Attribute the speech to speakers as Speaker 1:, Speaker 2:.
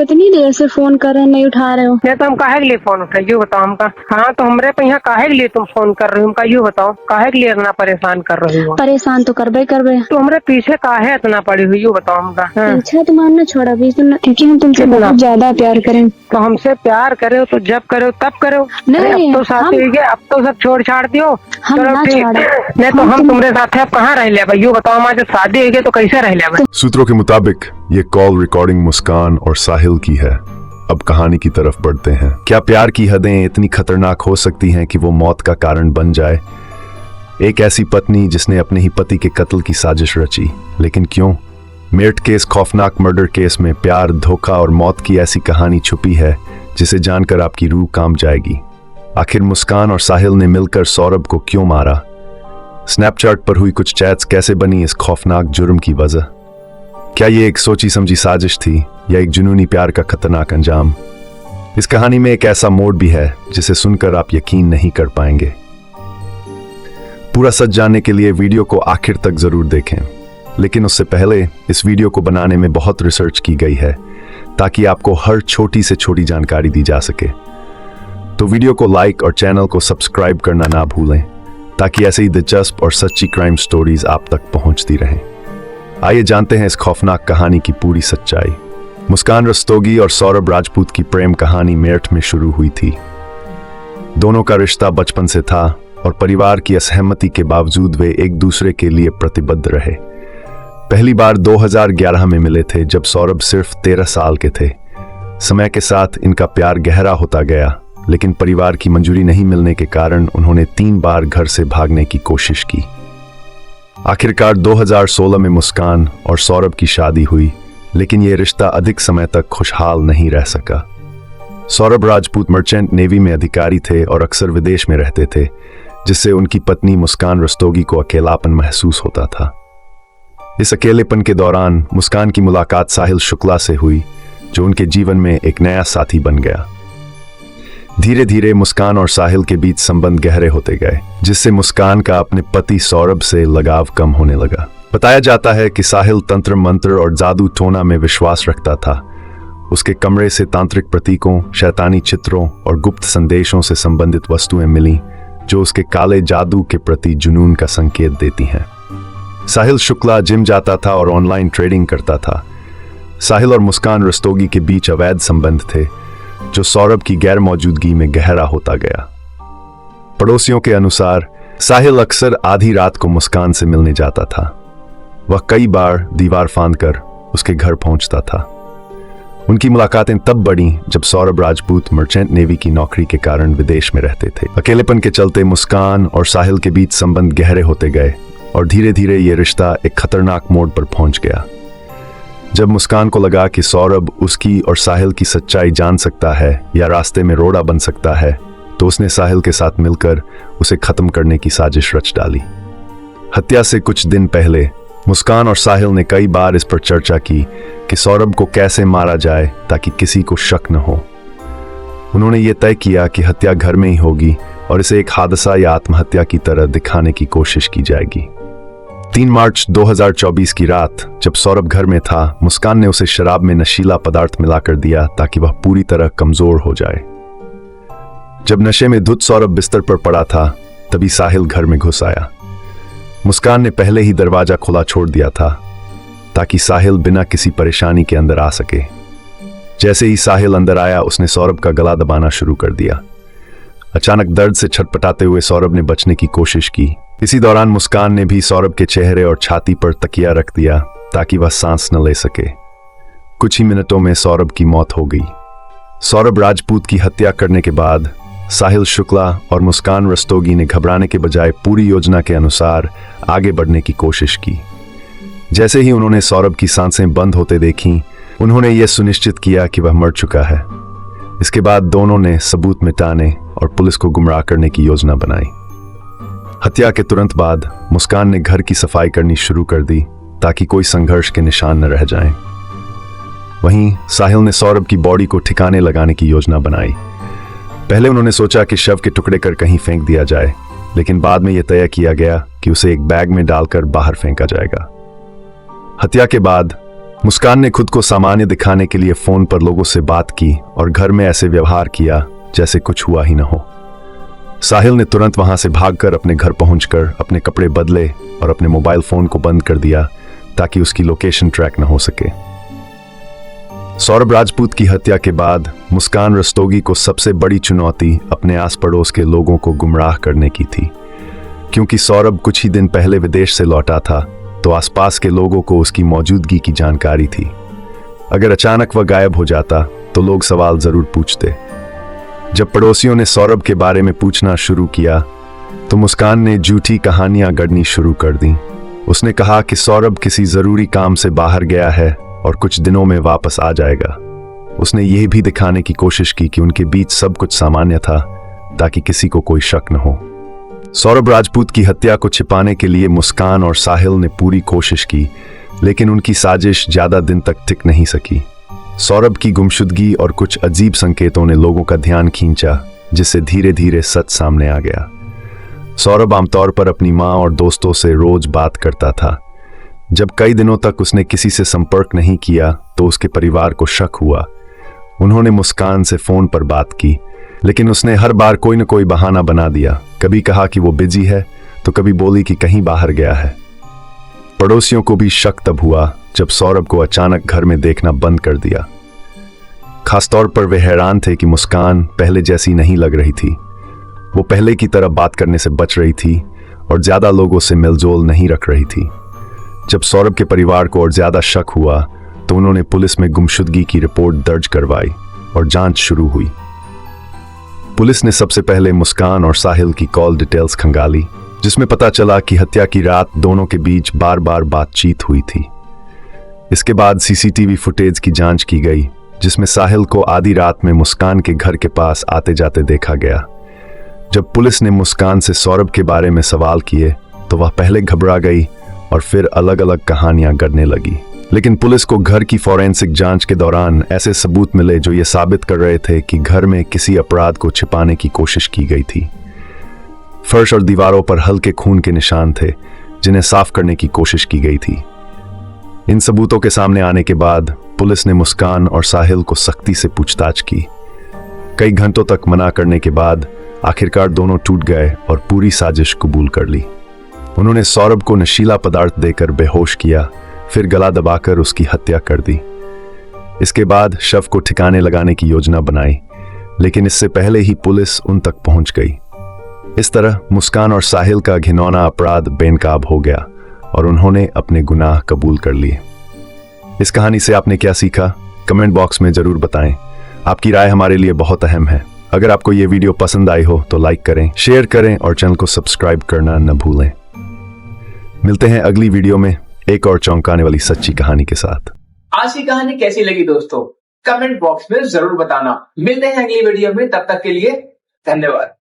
Speaker 1: कितनी देर से फोन कर रहे हैं, नहीं उठा रहे हो।
Speaker 2: नहीं तो हम काहे के लिए फोन उठाइए बताओ हमका। हाँ तो हमरे पे यहाँ काहे के लिए तुम फोन कर रही हो हमका यूँ बताओ, काहे के लिए इतना परेशान कर रही हो।
Speaker 1: परेशान तो करबे
Speaker 2: तो हमरे पीछे काहे इतना पड़ी हुई यूँ बताओ हमका।
Speaker 1: पीछे तो मानना छोड़ा भी क्योंकि हम तुमसे बहुत ज्यादा प्यार करें।
Speaker 2: तो हमसे प्यार करे हो तो जब करे हो तब करे हो।
Speaker 1: नहीं
Speaker 2: अब तो शादी हुई है, अब तो सब छोड़ छाड़ दियो। चलो ठीक, नहीं तो हम तुम्हारे साथ अब कहाँ रह लिया भाई यूँ बताओ, हमारे शादी हुई है तो कैसे रह लिया।
Speaker 3: सूत्रों के मुताबिक ये कॉल रिकॉर्डिंग मुस्कान और साहिल की है। अब कहानी की तरफ बढ़ते हैं। क्या प्यार की हदें इतनी खतरनाक हो सकती हैं कि वो मौत का कारण बन जाए। एक ऐसी पत्नी जिसने अपने ही पति के कत्ल की साजिश रची, लेकिन क्यों। मेरठ के इस खौफनाक मर्डर केस में प्यार, धोखा और मौत की ऐसी कहानी छुपी है जिसे जानकर आपकी रूह कांप जाएगी। आखिर मुस्कान और साहिल ने मिलकर सौरभ को क्यों मारा। स्नैपचैट पर हुई कुछ चैट्स कैसे बनी इस खौफनाक जुर्म की वजह। क्या ये एक सोची समझी साजिश थी या एक जुनूनी प्यार का खतरनाक अंजाम। इस कहानी में एक ऐसा मोड़ भी है जिसे सुनकर आप यकीन नहीं कर पाएंगे। पूरा सच जानने के लिए वीडियो को आखिर तक जरूर देखें, लेकिन उससे पहले इस वीडियो को बनाने में बहुत रिसर्च की गई है ताकि आपको हर छोटी से छोटी जानकारी दी जा सके। तो वीडियो को लाइक और चैनल को सब्सक्राइब करना ना भूलें ताकि ऐसे ही दिलचस्प और सच्ची क्राइम स्टोरीज आप तक पहुंचती रहें। आइए जानते हैं इस खौफनाक कहानी की पूरी सच्चाई। मुस्कान रस्तोगी और सौरभ राजपूत की प्रेम कहानी मेरठ में शुरू हुई थी। दोनों का रिश्ता बचपन से था और परिवार की असहमति के बावजूद वे एक दूसरे के लिए प्रतिबद्ध रहे। पहली बार 2011 में मिले थे जब सौरभ सिर्फ 13 साल के थे। समय के साथ इनका प्यार गहरा होता गया, लेकिन परिवार की मंजूरी नहीं मिलने के कारण उन्होंने 3 बार घर से भागने की कोशिश की। आखिरकार 2016 में मुस्कान और सौरभ की शादी हुई, लेकिन यह रिश्ता अधिक समय तक खुशहाल नहीं रह सका। सौरभ राजपूत मर्चेंट नेवी में अधिकारी थे और अक्सर विदेश में रहते थे, जिससे उनकी पत्नी मुस्कान रस्तोगी को अकेलापन महसूस होता था। इस अकेलेपन के दौरान मुस्कान की मुलाकात साहिल शुक्ला से हुई, जो उनके जीवन में एक नया साथी बन गया। धीरे धीरे मुस्कान और साहिल के बीच संबंध गहरे होते गए, जिससे मुस्कान का अपने पति सौरभ से लगाव कम होने लगा। बताया जाता है कि साहिल तंत्र मंत्र और जादू टोना में विश्वास रखता था। उसके कमरे से तांत्रिक प्रतीकों, शैतानी चित्रों और गुप्त संदेशों से संबंधित वस्तुएं मिली, जो उसके काले जादू के प्रति जुनून का संकेत देती हैं। साहिल शुक्ला जिम जाता था और ऑनलाइन ट्रेडिंग करता था। साहिल और मुस्कान रस्तोगी के बीच अवैध संबंध थे, जो सौरभ की गैर मौजूदगी में गहरा होता गया। पड़ोसियों के अनुसार साहिल अक्सर आधी रात को मुस्कान से मिलने जाता था। वह कई बार दीवार फांदकर उसके घर पहुंचता था। उनकी मुलाकातें तब बढ़ीं जब सौरभ राजपूत मर्चेंट नेवी की नौकरी के कारण विदेश में रहते थे। अकेलेपन के चलते मुस्कान और साहिल के बीच संबंध गहरे होते गए और धीरे धीरे यह रिश्ता एक खतरनाक मोड़ पर पहुंच गया। जब मुस्कान को लगा कि सौरभ उसकी और साहिल की सच्चाई जान सकता है या रास्ते में रोड़ा बन सकता है, तो उसने साहिल के साथ मिलकर उसे खत्म करने की साजिश रच डाली। हत्या से कुछ दिन पहले मुस्कान और साहिल ने कई बार इस पर चर्चा की कि सौरभ को कैसे मारा जाए ताकि किसी को शक न हो। उन्होंने ये तय किया कि हत्या घर में ही होगी और इसे एक हादसा या आत्महत्या की तरह दिखाने की कोशिश की जाएगी। 3 मार्च 2024 की रात जब सौरभ घर में था, मुस्कान ने उसे शराब में नशीला पदार्थ मिलाकर दिया ताकि वह पूरी तरह कमजोर हो जाए। जब नशे में धुत सौरभ बिस्तर पर पड़ा था, तभी साहिल घर में घुस आया। मुस्कान ने पहले ही दरवाजा खुला छोड़ दिया था ताकि साहिल बिना किसी परेशानी के अंदर आ सके। जैसे ही साहिल अंदर आया, उसने सौरभ का गला दबाना शुरू कर दिया। अचानक दर्द से छटपटाते हुए सौरभ ने बचने की कोशिश की। इसी दौरान मुस्कान ने भी सौरभ के चेहरे और छाती पर तकिया रख दिया ताकि वह सांस न ले सके। कुछ ही मिनटों में सौरभ की मौत हो गई। सौरभ राजपूत की हत्या करने के बाद साहिल शुक्ला और मुस्कान रस्तोगी ने घबराने के बजाय पूरी योजना के अनुसार आगे बढ़ने की कोशिश की। जैसे ही उन्होंने सौरभ की सांसें बंद होते देखीं, उन्होंने यह सुनिश्चित किया कि वह मर चुका है। इसके बाद दोनों ने सबूत मिटाने और पुलिस को गुमराह करने की योजना बनाई। हत्या के तुरंत बाद मुस्कान ने घर की सफाई करनी शुरू कर दी ताकि कोई संघर्ष के निशान न रह जाएं। वहीं साहिल ने सौरभ की बॉडी को ठिकाने लगाने की योजना बनाई। पहले उन्होंने सोचा कि शव के टुकड़े कर कहीं फेंक दिया जाए, लेकिन बाद में यह तय किया गया कि उसे एक बैग में डालकर बाहर फेंका जाएगा। हत्या के बाद मुस्कान ने खुद को सामान्य दिखाने के लिए फोन पर लोगों से बात की और घर में ऐसे व्यवहार किया जैसे कुछ हुआ ही न हो। साहिल ने तुरंत वहां से भागकर अपने घर पहुंचकर अपने कपड़े बदले और अपने मोबाइल फोन को बंद कर दिया ताकि उसकी लोकेशन ट्रैक न हो सके। सौरभ राजपूत की हत्या के बाद मुस्कान रस्तोगी को सबसे बड़ी चुनौती अपने आस पड़ोस के लोगों को गुमराह करने की थी। क्योंकि सौरभ कुछ ही दिन पहले विदेश से लौटा था तो आसपास के लोगों को उसकी मौजूदगी की जानकारी थी। अगर अचानक वह गायब हो जाता तो लोग सवाल जरूर पूछते। जब पड़ोसियों ने सौरभ के बारे में पूछना शुरू किया तो मुस्कान ने झूठी कहानियां गढ़नी शुरू कर दी। उसने कहा कि सौरभ किसी जरूरी काम से बाहर गया है और कुछ दिनों में वापस आ जाएगा। उसने यह भी दिखाने की कोशिश की कि उनके बीच सब कुछ सामान्य था ताकि किसी को कोई शक न हो। सौरभ राजपूत की हत्या को छिपाने के लिए मुस्कान और साहिल ने पूरी कोशिश की, लेकिन उनकी साजिश ज्यादा दिन तक टिक नहीं सकी। सौरभ की गुमशुदगी और कुछ अजीब संकेतों ने लोगों का ध्यान खींचा, जिससे धीरे धीरे सच सामने आ गया। सौरभ आमतौर पर अपनी मां और दोस्तों से रोज बात करता था। जब कई दिनों तक उसने किसी से संपर्क नहीं किया तो उसके परिवार को शक हुआ। उन्होंने मुस्कान से फोन पर बात की, लेकिन उसने हर बार कोई न कोई बहाना बना दिया। कभी कहा कि वो बिजी है तो कभी बोली कि कहीं बाहर गया है। पड़ोसियों को भी शक तब हुआ जब सौरभ को अचानक घर में देखना बंद कर दिया। खासतौर पर वे हैरान थे कि मुस्कान पहले जैसी नहीं लग रही थी। वो पहले की तरह बात करने से बच रही थी और ज्यादा लोगों से मेलजोल नहीं रख रही थी। जब सौरभ के परिवार को और ज्यादा शक हुआ तो उन्होंने पुलिस में गुमशुदगी की रिपोर्ट दर्ज करवाई और जांच शुरू हुई। पुलिस ने सबसे पहले मुस्कान और साहिल की कॉल डिटेल्स खंगाली, जिसमें पता चला कि हत्या की रात दोनों के बीच बार बार बातचीत हुई थी। इसके बाद सीसीटीवी फुटेज की जांच की गई, जिसमें साहिल को आधी रात में मुस्कान के घर के पास आते जाते देखा गया। जब पुलिस ने मुस्कान से सौरभ के बारे में सवाल किए तो वह पहले घबरा गई और फिर अलग अलग कहानियां गढ़ने लगी। लेकिन पुलिस को घर की फॉरेंसिक जांच के दौरान ऐसे सबूत मिले जो ये साबित कर रहे थे कि घर में किसी अपराध को छिपाने की कोशिश की गई थी। फर्श और दीवारों पर हल्के खून के निशान थे, जिन्हें साफ करने की कोशिश की गई थी। इन सबूतों के सामने आने के बाद पुलिस ने मुस्कान और साहिल को सख्ती से पूछताछ की। कई घंटों तक मना करने के बाद आखिरकार दोनों टूट गए और पूरी साजिश कबूल कर ली। उन्होंने सौरभ को नशीला पदार्थ देकर बेहोश किया, फिर गला दबाकर उसकी हत्या कर दी। इसके बाद शव को ठिकाने लगाने की योजना बनाई, लेकिन इससे पहले ही पुलिस उन तक पहुंच गई। इस तरह मुस्कान और साहिल का घिनौना अपराध बेनकाब हो गया और उन्होंने अपने गुनाह कबूल कर लिए। इस कहानी से आपने क्या सीखा, कमेंट बॉक्स में जरूर बताएं। आपकी राय हमारे लिए बहुत अहम है। अगर आपको ये वीडियो पसंद आई हो तो लाइक करें, शेयर करें और चैनल को सब्सक्राइब करना न भूलें। मिलते हैं अगली वीडियो में एक और चौंकाने वाली सच्ची कहानी के साथ।
Speaker 4: आज की कहानी कैसी लगी दोस्तों, कमेंट बॉक्स में जरूर बताना। मिलते हैं अगली वीडियो में, तब तक के लिए धन्यवाद।